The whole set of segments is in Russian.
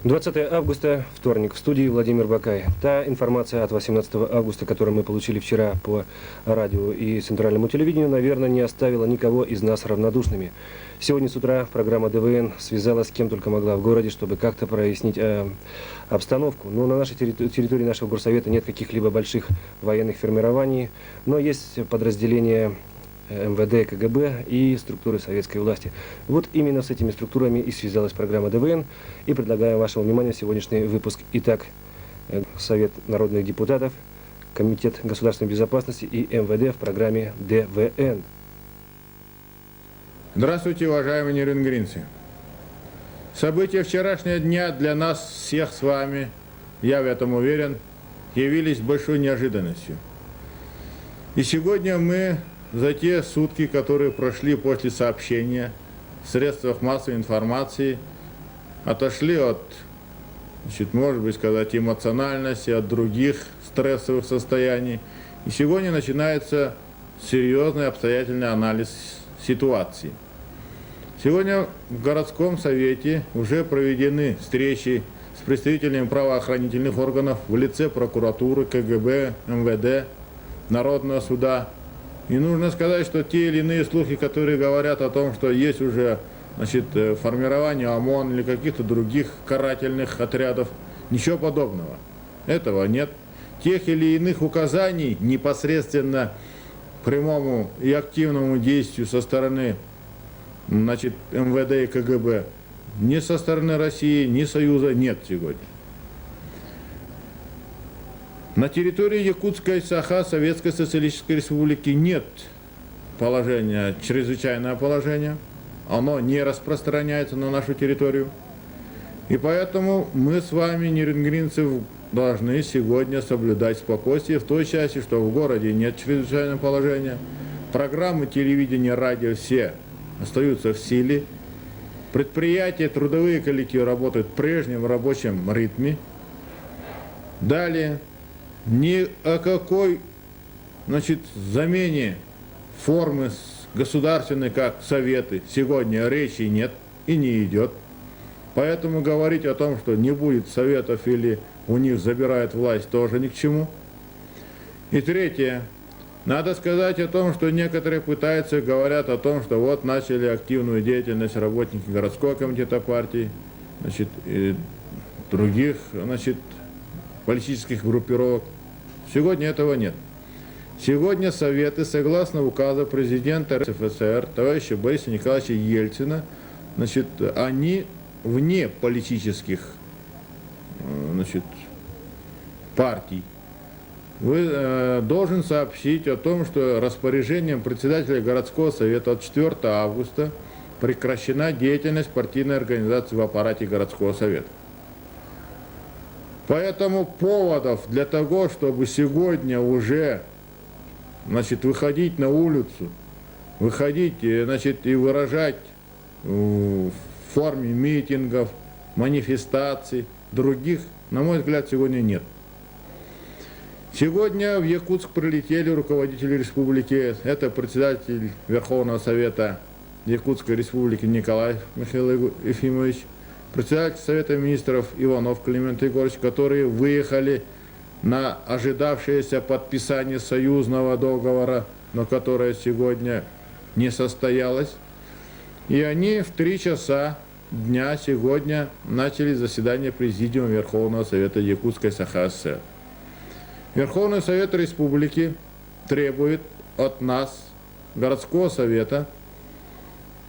20 августа, вторник, в студии Владимир Бакай. Та информация от 18 августа, которую мы получили вчера по радио и центральному телевидению, наверное, не оставила никого из нас равнодушными. Сегодня с утра программа ДВН связалась с кем только могла в городе, чтобы как-то прояснить обстановку. Но на нашей территории нашего горсовета нет каких-либо больших военных формирований, но есть подразделения МВД и КГБ и структуры советской власти. Вот именно с этими структурами и связалась программа ДВН. И предлагаю вашему вниманию сегодняшний выпуск. Итак, Совет народных депутатов, Комитет государственной безопасности и МВД в программе ДВН. Здравствуйте, уважаемые нерюнгринцы. События вчерашнего дня для нас всех с вами, я в этом уверен, явились большой неожиданностью. И сегодня мы за те сутки, которые прошли после сообщения в средствах массовой информации, отошли от, может быть, сказать, эмоциональности, от других стрессовых состояний. И сегодня начинается серьезный обстоятельный анализ ситуации. Сегодня в городском совете уже проведены встречи с представителями правоохранительных органов в лице прокуратуры, КГБ, МВД, Народного суда. И нужно сказать, что те или иные слухи, которые говорят о том, что есть уже формирование ОМОН или каких-то других карательных отрядов, ничего подобного. Этого нет. Тех или иных указаний непосредственно прямому и активному действию со стороны МВД и КГБ ни со стороны России, ни Союза нет сегодня. На территории Якутской Саха Советской Социалистической Республики нет положения, чрезвычайное положение. Оно не распространяется на нашу территорию. И поэтому мы с вами, нерюнгринцы, должны сегодня соблюдать спокойствие в той части, что в городе нет чрезвычайного положения. Программы телевидения, радио все остаются в силе. Предприятия, трудовые коллективы работают в прежнем рабочем ритме. Далее. Ни о какой замене формы государственной, как советы, сегодня речи нет и не идет. Поэтому говорить о том, что не будет советов или у них забирают власть, тоже ни к чему. И третье. Надо сказать о том, что некоторые пытаются, говорят о том, что вот начали активную деятельность работники городского комитета партии, и других, политических группировок. Сегодня этого нет. Сегодня Советы, согласно указу президента РСФСР, товарища Бориса Николаевича Ельцина, они вне политических партий. Должен сообщить о том, что распоряжением председателя городского совета от 4 августа прекращена деятельность партийной организации в аппарате городского совета. Поэтому поводов для того, чтобы сегодня уже выходить на улицу, выходить и выражать в форме митингов, манифестаций, других, на мой взгляд, сегодня нет. Сегодня в Якутск прилетели руководители республики, это председатель Верховного Совета Якутской Республики Николай Михаил Ефимович, председатель Совета Министров Иванов Климент Егорович, которые выехали на ожидавшееся подписание союзного договора, но которое сегодня не состоялось. И они в 3 часа дня сегодня начали заседание Президиума Верховного Совета Якутской Саха-ССР. Верховный Совет Республики требует от нас, городского совета,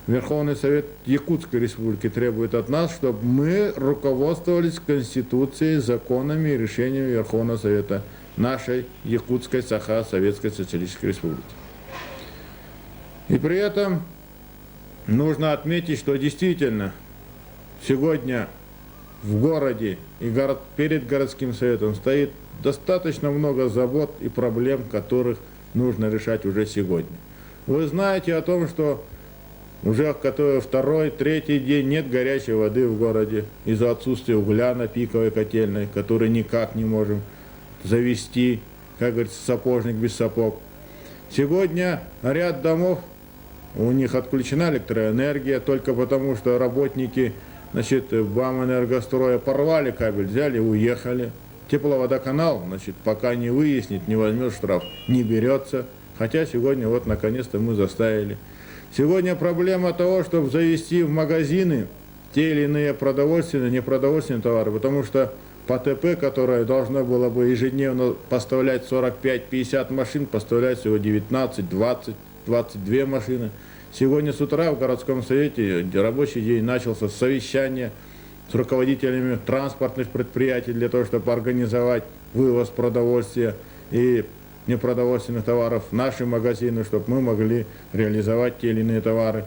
Верховный Совет Якутской Республики требует от нас, чтобы мы руководствовались Конституцией, законами и решениями Верховного Совета нашей Якутской Саха Советской Социалистической Республики. И при этом нужно отметить, что действительно сегодня в городе и перед городским советом стоит достаточно много забот и проблем, которых нужно решать уже сегодня. Вы знаете о том, что уже второй, третий день нет горячей воды в городе из-за отсутствия угля на пиковой котельной, который никак не можем завести, как говорится, сапожник без сапог. Сегодня ряд домов, у них отключена электроэнергия только потому, что работники значит, БАМ-Энергостроя порвали кабель, взяли, уехали. Тепловодоканал, значит, пока не выяснит, не возьмет штраф, не берется. Хотя сегодня вот наконец-то мы заставили. Сегодня проблема того, чтобы завести в магазины те или иные продовольственные, непродовольственные товары, потому что по ТП, которое должно было бы ежедневно поставлять 45-50 машин, поставляет всего 19, 20, 22 машины. Сегодня с утра в городском совете рабочий день начался с совещания с руководителями транспортных предприятий для того, чтобы организовать вывоз продовольствия и непродовольственных товаров в наши магазины, чтобы мы могли реализовать те или иные товары.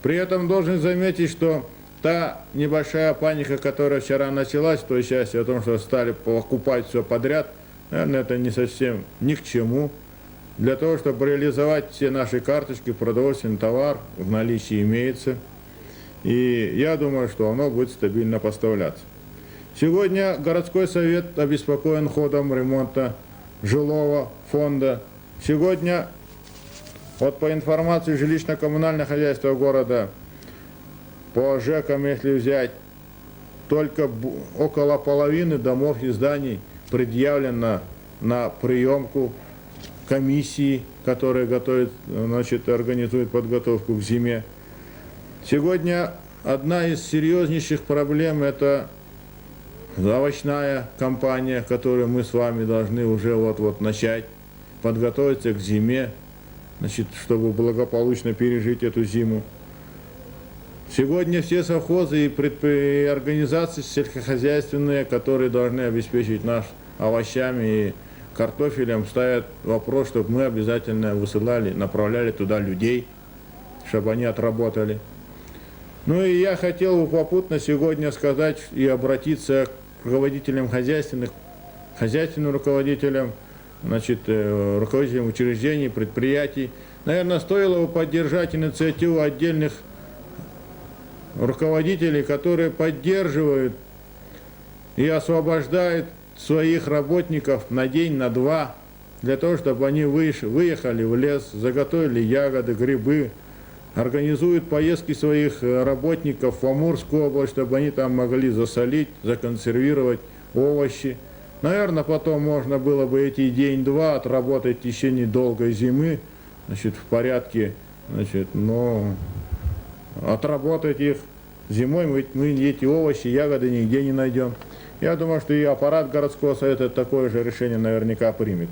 При этом должен заметить, что та небольшая паника, которая вчера началась в той части о том, что стали покупать все подряд, наверное, это не совсем ни к чему. Для того, чтобы реализовать все наши карточки, продовольственный товар в наличии имеется. И я думаю, что оно будет стабильно поставляться. Сегодня городской совет обеспокоен ходом ремонта жилого фонда. Сегодня, вот по информации жилищно-коммунального хозяйства города, по ЖЭКам, если взять, только около половины домов и зданий предъявлено на приемку комиссии, которые готовят, значит, организуют подготовку к зиме. Сегодня одна из серьезнейших проблем – это овощная компания, которую мы с вами должны уже вот-вот начать, подготовиться к зиме, значит, чтобы благополучно пережить эту зиму. Сегодня все совхозы и организации сельскохозяйственные, которые должны обеспечить нас овощами и картофелем, ставят вопрос, чтобы мы обязательно высылали, направляли туда людей, чтобы они отработали. Ну и я хотел бы попутно сегодня сказать и обратиться к руководителям хозяйственным руководителям, значит, руководителям учреждений, предприятий. Наверное, стоило бы поддержать инициативу отдельных руководителей, которые поддерживают и освобождают своих работников на день, на два, для того, чтобы они выехали в лес, заготовили ягоды, грибы, организуют поездки своих работников в Амурскую область, чтобы они там могли засолить, законсервировать овощи. Наверное, потом можно было бы эти день-два отработать в течение долгой зимы, значит, в порядке, значит, но отработать их зимой мы эти овощи, ягоды нигде не найдем. Я думаю, что и аппарат городского совета такое же решение наверняка примет.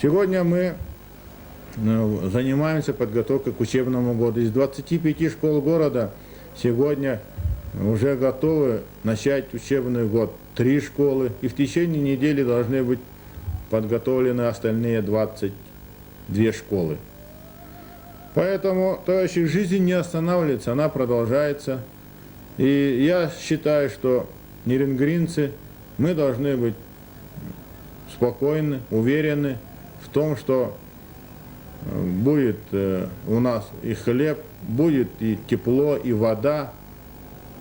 Сегодня мы занимаемся подготовкой к учебному году. Из 25 школ города сегодня уже готовы начать учебный год 3 школы. И в течение недели должны быть подготовлены остальные 22 школы. Поэтому, товарищи, жизнь не останавливается, она продолжается. И я считаю, что нерингринцы, мы должны быть спокойны, уверены в том, что будет у нас и хлеб, будет и тепло, и вода,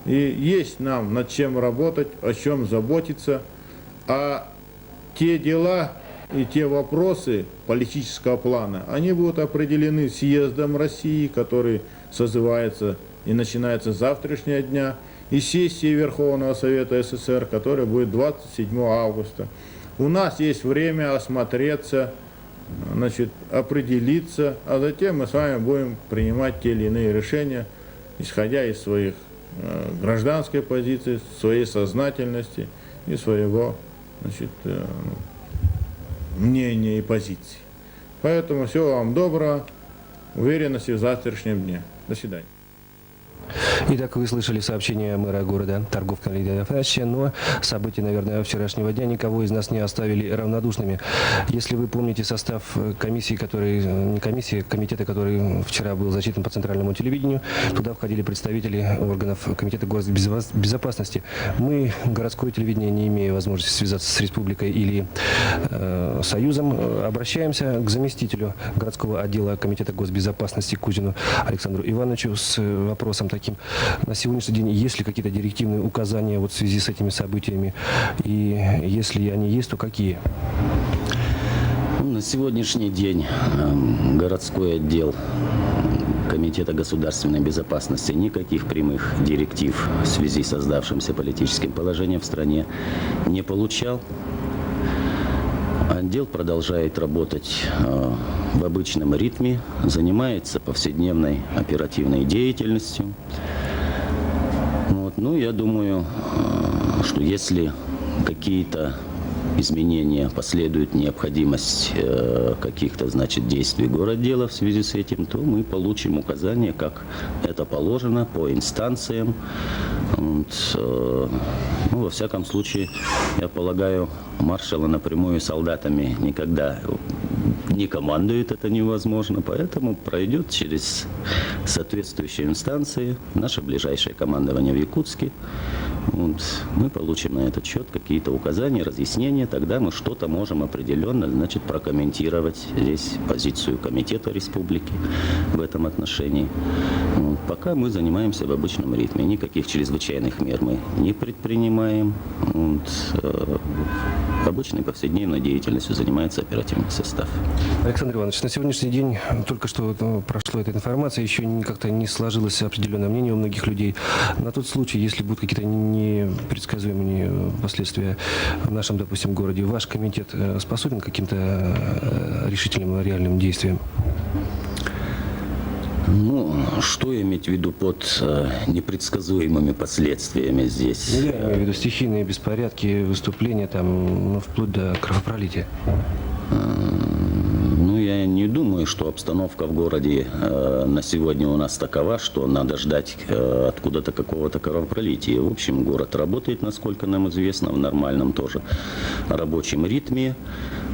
и есть нам над чем работать, о чем заботиться, а те дела и те вопросы политического плана, они будут определены съездом России, который созывается и начинается с завтрашнего дня, и сессией Верховного Совета СССР, которая будет 27 августа. У нас есть время осмотреться, значит, определиться, а затем мы с вами будем принимать те или иные решения, исходя из своих гражданской позиции, своей сознательности и своего, значит, мнения и позиции. Поэтому всего вам доброго, уверенности в завтрашнем дне. До свидания. Итак, вы слышали сообщение мэра города Торговка Леонида Афанасьевича, но события, наверное, вчерашнего дня никого из нас не оставили равнодушными. Если вы помните состав комиссии, комитета, который вчера был зачитан по центральному телевидению, туда входили представители органов комитета госбезопасности. Мы, городское телевидение, не имея возможности связаться с республикой или союзом, обращаемся к заместителю городского отдела комитета госбезопасности Кузину Александру Ивановичу с вопросом таким: на сегодняшний день есть ли какие-то директивные указания вот в связи с этими событиями? И если они есть, то какие? На сегодняшний день городской отдел Комитета государственной безопасности никаких прямых директив в связи с создавшимся политическим положением в стране не получал. Отдел продолжает работать в обычном ритме, занимается повседневной оперативной деятельностью. Вот. Ну, я думаю, что если какие-то изменения последует, необходимость каких-то, значит, действий городдела в связи с этим, то мы получим указания, как это положено, по инстанциям. Вот, ну, во всяком случае, я полагаю, маршалы напрямую солдатами никогда не командует, это невозможно, поэтому пройдет через соответствующие инстанции наше ближайшее командование в Якутске. Вот, мы получим на этот счет какие-то указания, разъяснения, тогда мы что-то можем определенно, значит, прокомментировать здесь позицию Комитета Республики в этом отношении. Вот, пока мы занимаемся в обычном ритме, никаких чрезвычайных мер мы не предпринимаем. Вот, обычной повседневной деятельностью занимается оперативный состав. Александр Иванович, на сегодняшний день только что прошла эта информация, еще как-то не сложилось определенное мнение у многих людей. На тот случай, если будут какие-то непредсказуемые последствия в нашем, допустим, городе, ваш комитет способен к каким-то решительным, реальным действиям? Ну, что иметь в виду под непредсказуемыми последствиями здесь? Я имею в виду стихийные беспорядки, выступления, там, вплоть до кровопролития. Ну, я не думаю, что обстановка в городе на сегодня у нас такова, что надо ждать откуда-то какого-то кровопролития. В общем, город работает, насколько нам известно, в нормальном тоже рабочем ритме.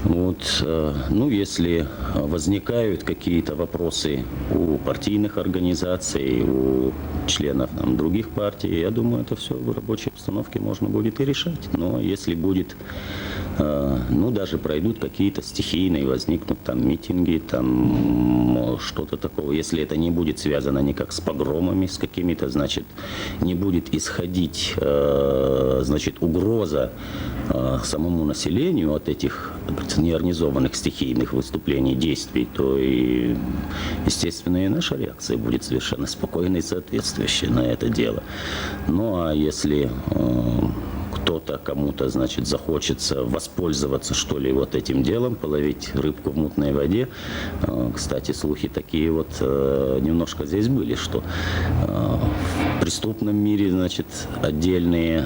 Вот, ну, если возникают какие-то вопросы у партийных организаций, у членов там, других партий, я думаю, это все в рабочей обстановке можно будет и решать. Но если будет, ну, даже пройдут какие-то стихийные, возникнут там митинги, там что-то такого, если это не будет связано никак с погромами, с какими-то, значит, не будет исходить, значит, угроза самому населению от этих неорганизованных стихийных выступлений, действий, то и, естественно, и наша реакция будет совершенно спокойной и соответствующей на это дело. Ну, а если кто-то, кому-то, значит, захочется воспользоваться, что ли, вот этим делом, половить рыбку в мутной воде. Кстати, слухи такие вот немножко здесь были, что в преступном мире, значит, отдельные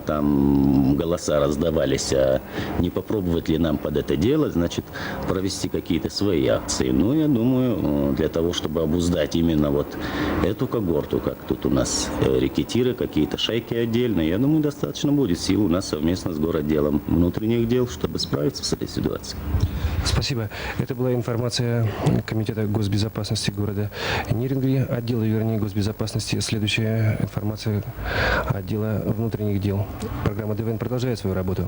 там голоса раздавались, а не попробовать ли нам под это дело, значит, провести какие-то свои акции. Ну, я думаю, для того, чтобы обуздать именно вот эту когорту, как тут у нас рекетиры, какие-то шайки отдельные, я думаю, достаточно будет сил у нас совместно с городделом внутренних дел, чтобы справиться с этой ситуацией. Спасибо. Это была информация Комитета госбезопасности города Нерингли, отдела, вернее, госбезопасности. Следующая информация отдела внутренних дел. Программа ДВН продолжает свою работу.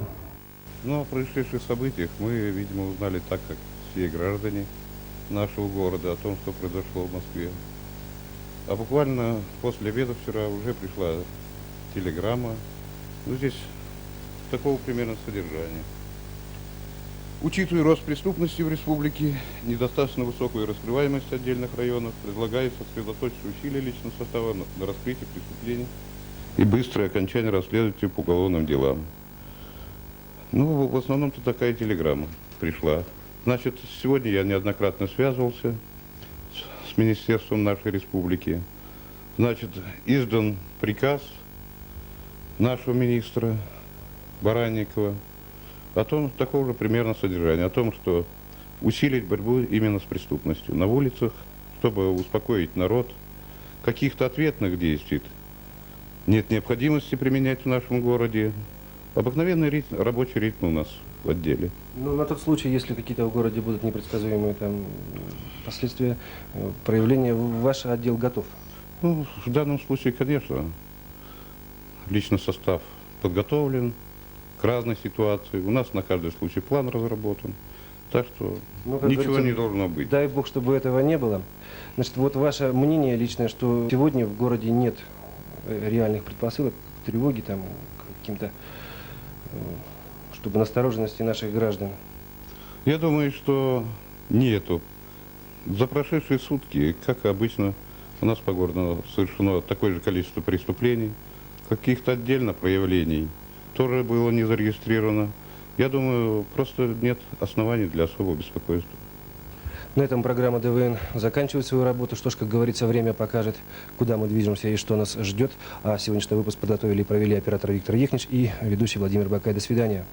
Ну, о происшедших событиях мы, видимо, узнали так, как все граждане нашего города, о том, что произошло в Москве. А буквально после обеда вчера уже пришла телеграмма, ну, здесь такого примерно содержания. Учитывая рост преступности в республике, недостаточно высокую раскрываемость отдельных районов, предлагается сосредоточить усилия личного состава на раскрытии преступлений и быстрое окончание расследования по уголовным делам. Ну, в основном-то такая телеграмма пришла. Значит, сегодня я неоднократно связывался с Министерством нашей республики. Значит, издан приказ нашего министра Баранникова о том, такого же примерно содержания, о том, что усилить борьбу именно с преступностью на улицах, чтобы успокоить народ. Каких-то ответных действий нет необходимости применять в нашем городе. Обыкновенный ритм, рабочий ритм у нас в отделе. Ну, на тот случай, если какие-то в городе будут непредсказуемые там последствия, проявления, ваш отдел готов? Ну, в данном случае, конечно, личный состав подготовлен к разной ситуации. У нас на каждый случай план разработан. Так что ничего не должно быть. Дай бог, чтобы этого не было. Значит, вот ваше мнение личное, что сегодня в городе нет реальных предпосылок к тревоге, там, к каким-то, чтобы настороженности наших граждан. Я думаю, что нету За прошедшие сутки, как обычно, у нас по городу совершено такое же количество преступлений, каких-то отдельно проявлений тоже было не зарегистрировано. Я думаю, просто нет оснований для особого беспокойства. На этом программа ДВН заканчивает свою работу. Что ж, как говорится, время покажет, куда мы движемся и что нас ждет. А сегодняшний выпуск подготовили и провели оператор Виктор Ехнич и ведущий Владимир Бакай. До свидания.